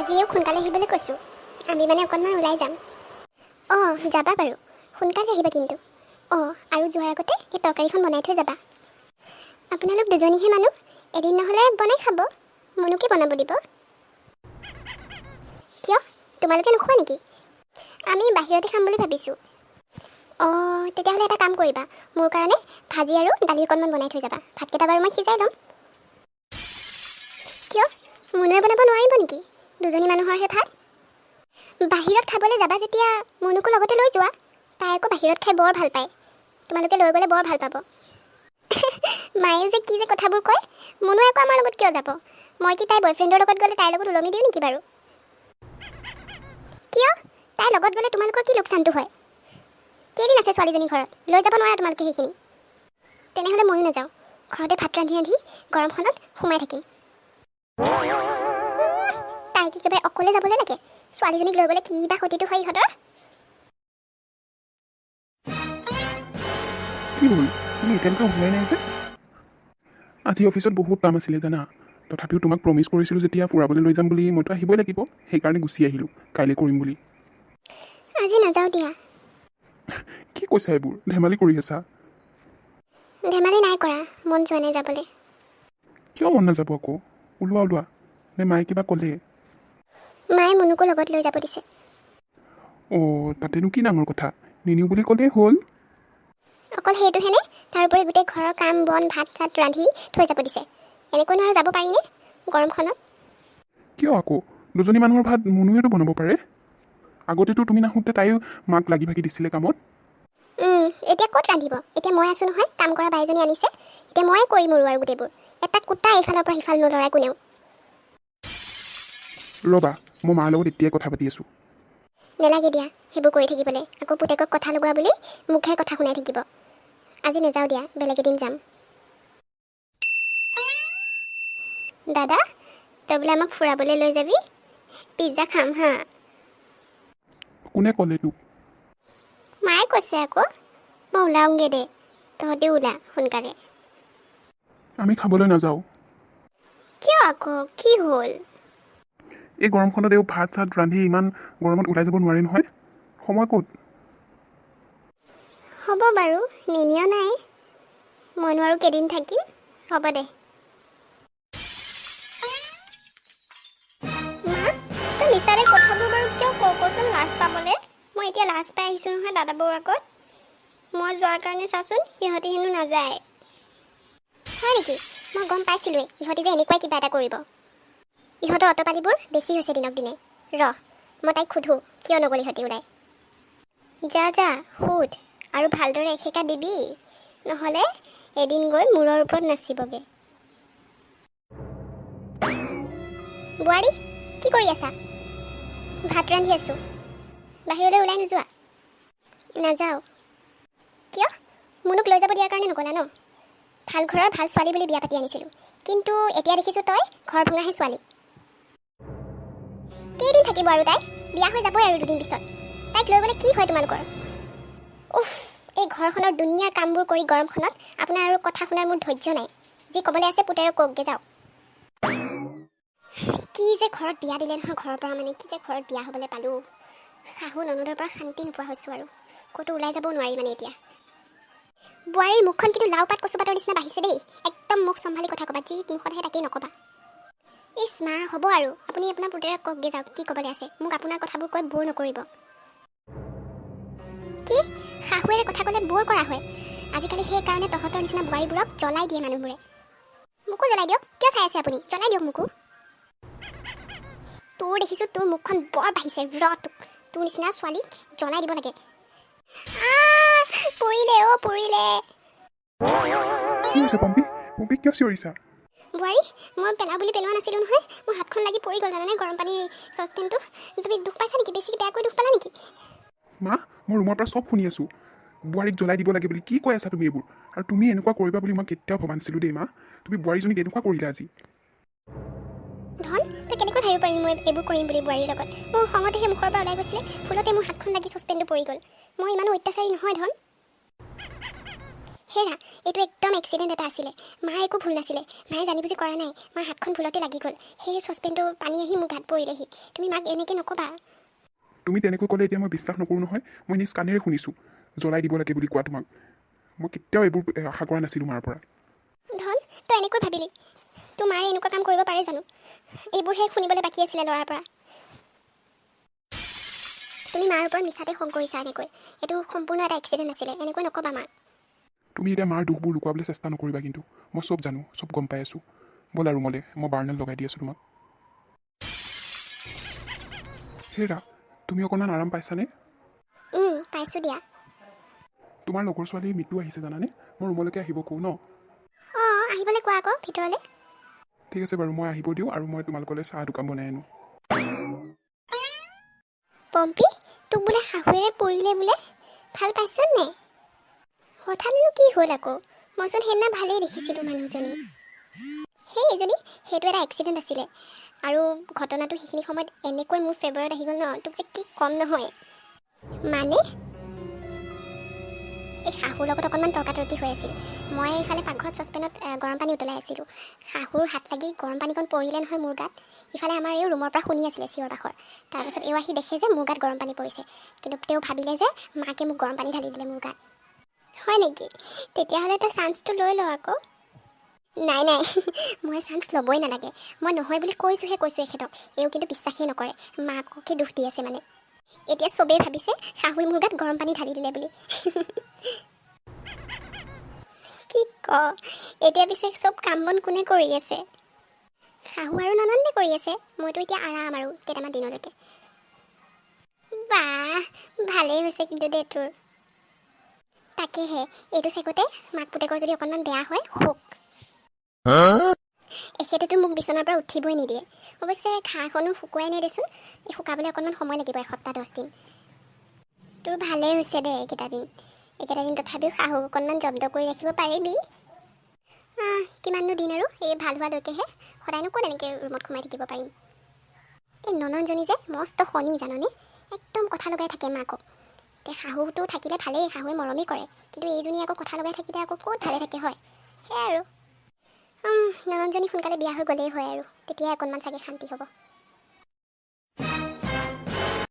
আজিও সোনকালে আহিবলৈ কৈছোঁ। আমি মানে অকণমান ওলাই যাম। অঁ যাবা বাৰু, সোনকালে আহিবা কিন্তু। অঁ আৰু যোৱাৰ আগতে এই তৰকাৰীখন বনাই থৈ যাবা। আপোনালোক দুজনীহে মানুহ, এদিন নহ'লে বনাই খাব। মোনোকে বনাব দিব। কিয় তোমালোকে নোখোৱা নেকি? আমি বাহিৰতে খাম বুলি ভাবিছোঁ। অঁ তেতিয়াহ'লে এটা কাম কৰিবা, মোৰ কাৰণে ভাজি আৰু দালি অকণমান বনাই থৈ যাবা। ভাতকেইটা বাৰু মই সিজাই ল'ম। কিয় মুনুৱে বনাব নোৱাৰিব নেকি? দুজনী মানুহৰহে ভাত। বাহিৰত খাবলৈ যাবা যেতিয়া মুনুকো লগতে লৈ যোৱা। তাই আকৌ বাহিৰত খাই বৰ ভাল পায়। তোমালোকে লৈ গ'লে বৰ ভাল পাব। মায়ে যে কি যে কথাবোৰ কয়। মুনুৱে আকৌ আমাৰ লগত কিয় যাব? মই কি তাইৰ বয়ফ্ৰেণ্ডৰ লগত গ'লে তাইৰ লগত ওলমি দিওঁ নেকি বাৰু? কিয় তাইৰ লগত গ'লে তোমালোকৰ কি লোকচানটো হয়? কেইদিন আছে ছোৱালীজনী ঘৰত, লৈ যাব নোৱাৰা তোমালোকে সেইখিনি? তেনেহ'লে ময়ো নাযাওঁ। ঘৰতে ভাত ৰান্ধি ৰান্ধি গৰমখনত সোমাই থাকিম। তাইক একেবাৰে অকলে যাবলৈ লাগে। ছোৱালীজনীক লৈ গ'লে কি বা ক্ষতিটো হয় ইহঁতৰ? কি হ'ল তুমি এতিয়ালৈকে ওলাই নাই যে? আজি অফিচত বহুত কাম আছিলে জানা। তথাপিও তোমাক প্ৰমিছ কৰিছিলোঁ যেতিয়া ফুৰাবলৈ লৈ যাম বুলি, মইতো আহিবই লাগিব। সেইকাৰণে গুচি আহিলোঁ, কাইলৈ কৰিম বুলি। আজি নাযাওঁ দিয়া। কি কৈছা এইবোৰ? ধেমালি কৰি আছা? ধেমালি নাই কৰা, মন যোৱা নাই যাবলৈ। কিয় মন নাযাব আকৌ? ওলোৱা ওলোৱা। নে মায়ে কিবা ক'লে? মায়ে মুনুকো লগত লৈ যাব দিছে। অঁ তাতেনো কি ডাঙৰ কথা, নিনিওঁ বুলি ক'লেই হ'ল। অকল সেইটোহেনে? তাৰোপৰি গোটেই ঘৰৰ কাম বন ভাত চাত ৰান্ধি থৈ যাব দিছে। এনেকৈ নহয় যাব পাৰিনে গৰমখনত? কিয় আকৌ? দুজনী মানুহৰ ভাত মুনুৱেতো বনাব পাৰে। আগতেতো তুমি নাহোঁতে তাইও মাক লাগি ভাগি দিছিলে কামত। এতিয়া ক'ত ৰান্ধিব? এতিয়া মই আছোঁ নহয়, কাম কৰা বাইজনী আনিছে। এতিয়া ময়ে কৰিম আৰু গোটেইবোৰ। এটা কুটা এইফালৰ পৰা সিফাল নলৰাই কোনেও। ৰ'বা, মই মাৰ লগত এতিয়াই কথা পাতি আছোঁ। নেলাগে দিয়া সেইবোৰ কৰি থাকিবলৈ। আকৌ পুতেকক কথা লগোৱা বুলি মুখহে কথা শুনাই থাকিব। আজি নাযাওঁ দিয়া, বেলেগ এদিন যাম। দাদা তই বোলে আমাক ফুৰাবলৈ লৈ যাবি? পিজ্জা খাম হা। কোনে ক'লে তোক? মায়ে কৈছে আকৌ। মই ওলাওঁগৈ দে, তহঁতেও ওলা সোনকালে। আমি খাবলৈ নাযাওঁ। কিয় আকৌ কি হ'ল? এই গৰমখনত এই ভাত চাত ৰান্ধি ইমান গৰমত ওলাই যাব নোৱাৰি নহয়। সময় ক'ত? হ'ব বাৰু, নিনিয় নাই। মইনো আৰু কেইদিন থাকিম। হ'ব দে। মা তই মিছাৰে কথাবোৰ বাৰু কিয় কচোন লাজ পাবলৈ? মই এতিয়া লাজ পাই আহিছোঁ নহয় দাদাবোৰ আগত। মই যোৱাৰ কাৰণে চাচোন সিহঁতি হেনো নাযায়। হয় নেকি? মই গম পাইছিলোঁৱেই ইহঁতি যে এনেকুৱাই কিবা এটা কৰিব। ইহঁতৰ অটপালিবোৰ বেছি হৈছে দিনক দিনে। মই তাইক সোধোঁ কিয় নগ'ল ইহঁতি ওলাই। যা যা সোধ আৰু ভালদৰে এসেকা দিবি, নহ'লে এদিন গৈ মূৰৰ ওপৰত নাচিবগৈ। বোৱাৰী কি কৰি আছা? ভাত ৰান্ধি আছোঁ। বাহিৰলৈ ওলাই নোযোৱা? নাযাওঁ। কিয়? মুনুক লৈ যাব দিয়াৰ কাৰণে নগ'লা ন? ভাল ঘৰৰ ভাল ছোৱালী বুলি বিয়া পাতি আনিছিলোঁ, কিন্তু এতিয়া দেখিছোঁ তই ঘৰ ভঙাহে ছোৱালী। কেইদিন থাকিব আৰু তাই? বিয়া হৈ যাবই আৰু দুদিন পিছত। তাইক লৈ গ'লে কি হয় তোমালোকৰ? উফ এই ঘৰখনৰ দুনিয়াৰ কামবোৰ কৰি গৰমখনত আপোনাৰ আৰু কথা শুনাৰ মোৰ ধৈৰ্য নাই। যি ক'বলৈ আছে পুতেৰক কওকগৈ যাওক। কি যে ঘৰত বিয়া দিলে নহয়, ঘৰৰ পৰা মানে কি যে ঘৰত বিয়া হ'বলৈ পালোঁ। শাহু ননদৰ পৰা শান্তি নোপোৱা হৈছোঁ আৰু ক'তো ওলাই যাবও নোৱাৰি মানে এতিয়া। বোৱাৰীৰ মুখখন কিন্তু লাও পাত কচু পাতৰ নিচিনা বাঢ়িছে দেই। একদম মুখ চম্ভালি কথা ক'বা, যি মুখত আহে তাকেই নক'বা। ইছ মা হ'ব আৰু আপুনি আপোনাৰ পুতেৰক কওকগৈ যাওক কি ক'বলৈ আছে। মোক আপোনাৰ কথাবোৰ কৈ ব'ৰ নকৰিব। কি শাহুৱেৰে কথা ক'লে ব'ৰ কৰা হয়? আজিকালি সেইকাৰণে তহঁতৰ নিচিনা বোৱাৰীবোৰক জ্বলাই দিয়ে মানুহবোৰে। মোকো জ্বলাই দিয়ক। কিয় চাই আছে আপুনি? জ্বলাই দিয়ক মোকো। তোৰ দেখিছোঁ তোৰ মুখখন বৰ বাঢ়িছে। তোৰ নিচিনা ছোৱালীক জ্বলাই দিব লাগে। পৰিলে অ' পৰিলে। কি হৈছে পম্পী? পম্পী কিয় চিঞৰিছা? বোৱাৰী মই পেলাওঁ বুলি পেলোৱা নাছিলোঁ নহয়। মোৰ হাতখন লাগি পৰি গ'ল জানানে গৰম পানীৰ চচপেনটো। তুমি দুখ পাইছা নেকি? বেছি বেয়াকৈ দুখ পালা নেকি? মা মই ৰুমৰ পৰা চব শুনি আছোঁ। বোৱাৰীক জ্বলাই দিব লাগে বুলি কি কৈ আছা তুমি এইবোৰ? আৰু তুমি এনেকুৱা কৰিবা বুলি মই কেতিয়াও ভবা নাছিলোঁ দেই মা। তুমি বোৱাৰীজনীক এনেকুৱা কৰিলা আজি। ধন তই কেনেকৈ ভাবিব পাৰিম মই এইবোৰ কৰিম বুলি বোৱাৰীৰ লগত? মোৰ খঙতে সেই মুখৰ পৰা ওলাই গৈছিলে, ভুলতে মোৰ হাতখন লাগি চচপেনটো পৰি গ'ল। মই ইমানো অত্যাচাৰী নহয় ধন। হেৰা, এইটো একদম এক্সিডেণ্ট এটা আছিলে। মাৰ একো ভুল নাছিলে, মায়ে জানি বুজি কৰা নাই। মাৰ হাতখন ভুলতে লাগি গ'ল, সেই চচপেনটো পানী আহি মোৰ গাত পৰিলেহি। তুমি মাক এনেকৈ নক'বা। তুমি তেনেকৈ ক'লে এতিয়া মই বিশ্বাস নকৰোঁ নহয়। মই নিজ কাণেৰে শুনিছোঁ জ্বলাই দিব লাগে বুলি কোৱা তোমাক। মই কেতিয়াও এইবোৰ আশা কৰা নাছিলোঁ মাৰ পৰা। ধন, তই এনেকৈ ভাবিলি? তোৰ মায়ে এনেকুৱা কাম কৰিব পাৰে জানো? এইবোৰহে শুনিবলৈ বাকী আছিলে ল'ৰাৰ পৰা। তুমি মাৰ ওপৰত মিছাতে খং কৰিছা এনেকৈ। এইটো সম্পূৰ্ণ এটা এক্সিডেণ্ট আছিলে, এনেকৈ নক'বা মাক। তুমি এতিয়া মাৰ দুখবোৰ লুকুৱাবলৈ চেষ্টা নকৰিবা কিন্তু। মই চব জানো, চব গম পাই আছোঁ। ব'লা ৰুমলৈ, মই বাৰ্ণেল লগাই দি আছোঁ তোমাক। হেৰা, তুমি অকণমান আৰাম পাইছানে? পাইছোঁ দিয়া। তোমাৰ লগৰ ছোৱালীৰ মৃত্যু আহিছে জানানে? মই ৰুমলৈকে আহিব কওঁ ন? অঁ, আহিবলৈ কোৱা আকৌ ভিতৰলৈ। ঠিক আছে বাৰু, মই আহিব দিওঁ আৰু মই তোমালোকলৈ চাহ দুকাপ বনাই আনো। পম্পী, তোক বোলে শাহুৱেৰে পৰিলে বোলে, ভাল পাইছ নে? হঠাৎনো কি হ'ল আকৌ? মইচোন সেইদিনা ভালেই দেখিছিলোঁ মানুহজনী। এইজনী, সেইটো এটা এক্সিডেণ্ট আছিলে। আৰু ঘটনাটো সেইখিনি সময়ত এনেকৈ মোৰ ফেভাৰত আহি গ'ল ন, তোক যে কি কম নহয়। মানে এই শাহুৰ লগত অকণমান তৰ্কাতৰ্কি হৈ আছিল। মই এইফালে পাকঘৰত চচপেনত গৰম পানী উতলাই আছিলোঁ। শাহুৰ হাত লাগি গৰম পানীকণ পৰিলে নহয় মোৰ গাত। ইফালে আমাৰ এই ৰুমৰ পৰা শুনি আছিলে চিঞৰ বাখৰ। তাৰপাছত এও আহি দেখে যে মোৰ গাত গৰম পানী পৰিছে, কিন্তু তেওঁ ভাবিলে যে মাকে মোক গৰম পানী ঢালি দিলে মোৰ গাত। হয় নেকি? তেতিয়াহ'লে তই চান্সটো লৈ ল আকৌ। নাই নাই, মই চান্স ল'বই নালাগে। মই নহয় বুলি কৈছোঁ এখেতক। এও কিন্তু বিশ্বাসেই নকৰে, মাককে দুখ দি আছে মানে। এতিয়া চবেই ভাবিছে শাহুৱে মোৰ গাত গৰম পানী ঢালি দিলে বুলি। কি ক? এতিয়া পিছে চব কাম বন কোনে কৰি আছে? শাহু আৰু ননন্দে কৰি আছে। মইতো এতিয়া আৰাম আৰু কেইটামান দিনলৈকে। বাহ, ভালেই হৈছে কিন্তু দে তোৰ। তাকেহে, এইটো চেগতে মাক পুতেকৰ যদি অকণমান বেয়া হয় হোক। এখেতেতো মোক বিচনাৰ পৰা উঠিবই নিদিয়ে। অৱশ্যে ঘাঁহখনো শুকুৱাই নাই দেচোন, এই শুকাবলৈ অকণমান সময় লাগিব, 1 সপ্তাহ 10 দিন। তোৰ ভালেই হৈছে দে এইকেইটা দিন তথাপিও শাহু অকণমান জব্দ কৰি ৰাখিব পাৰিবি। কিমাননো দিন আৰু এই ভাল হোৱালৈকেহে। সদায়নো ক'ত এনেকৈ ৰুমত সোমাই থাকিব পাৰিম। এই ননন্দজনী যে মস্ত শনি জাননে, একদম কথা লগাই থাকে মাকক। এতিয়া শাহুটো থাকিলে ভালেই, শাহুৱে মৰমেই কৰে, কিন্তু এইজনী আকৌ কথা লগাই থাকিলে আকৌ ক'ত ভালে থাকে হয়। সেয়াই আৰু ননন্দজনী সোনকালে বিয়া হৈ গ'লেই হয় আৰু, তেতিয়াই অকণমান চাগে শান্তি হ'ব।